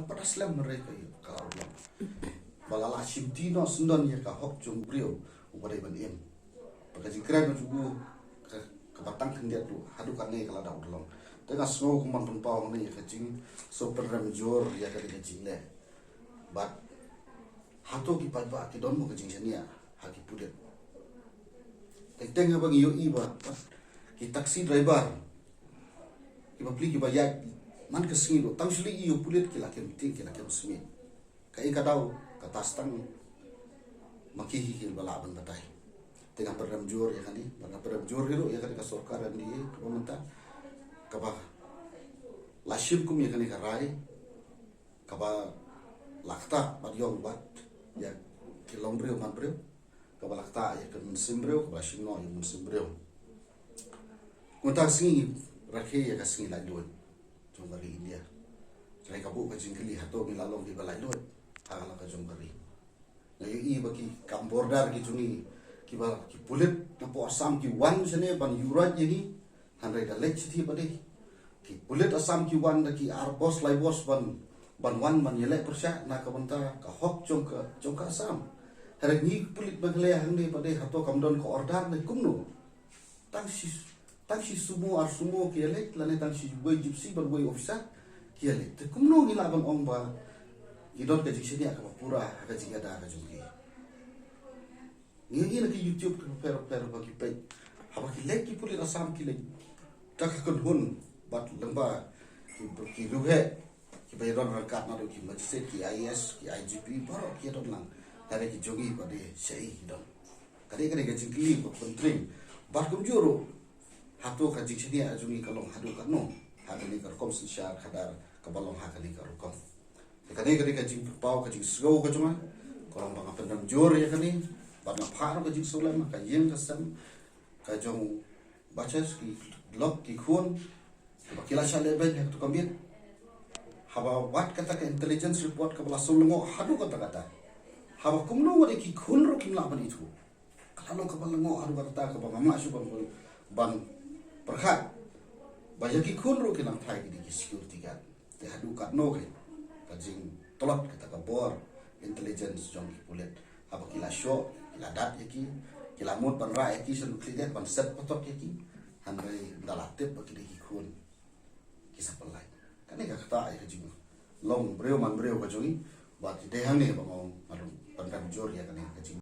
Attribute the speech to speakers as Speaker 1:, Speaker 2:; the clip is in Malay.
Speaker 1: pada slam mereka ya kalau bilang balala simtino sendan ya ka hok jong brio upada ban em pagka jikra no jugu ke batang kendia tu hadu kanai kala da udlong tengah snow kuman pau ni ka jing so program jor ya ka jing le but hato ki pa ki don mo ka jing senia haki pudet teng abang yo iba ki taksi driver ki bapli ki bayat man kesini lo tang sili iyo pulit kila kem ting kila kem smi kai kadau katas tang makihi kil balaban batai tengah program jor ya kani bana program jor hilo ya kani ka sarkar ni pemerintah kaba lashim kum ya kani karai kaba lakta badyong bat ya kilong breu man breu kaba lakta ya kan sim breu kaba shino ya sim breu kuntak singi rakhe ya ka singi la duan Jonggari India. Jadi kabu ka jingkili hato milalong di balai lot agala ka jonggari. Ngayon i bagi kambordar ki juni ki ba ki pulit na po asam ki wan sene ban yurat yani handai da lech thi bade ki pulit asam ki wan da ki arbos lai bos ban wan ban yele persya na ka banta ka hok jong ka asam. Hari ni pulit bagle hande bade hato kamdon ko ordar na kumno. Tangsi sumo kialet lane tangsi boy gypsy ban boy ofisa kialet te kumno ngila ban ong ba gidot ka jiksi dia ka pura ka jiga da ka jumki ngi na ki youtube ka pero ba ki pe haba ki lek ki puli rasam ki lek tak ka hun bat lamba ki ruhe ki bayron rakat na do ki majse ki is ki igp baro ki don lang tare ki jogi ba de sei don kare ka jingki ko kontring bar kum juro hato ka jiksi dia ajungi kalong hadu kano hakani kar kom syar khadar kabalong hakani kar kom kani ka jing pau ka jing sgo ka cuma kolong bang pendam jor ya kani bang phar ka jing sulam ka yeng ka sam ka jong bachas ki lok ki khun ka kila shale ben ka to kambit haba wat kata ka intelligence report ka bala sulungo hadu kata haba kumno wadi ki khun ro kim la ban itu kalau ka balango hadu kata ka bang ma su ban perhat banyak ikun ro kinang thai di security guard te hadu kat no ke kajing tolot kata ka bor intelligence jong pulet apa kila show kila dat yaki kila mut ban ra yaki sen klidet ban set potok yaki handai dalatep bagi di ikun kisah pelai kan ka kata ay kajing long breu man breu ka jongi bat de hang ne bangong marum ban jor ya kan kajing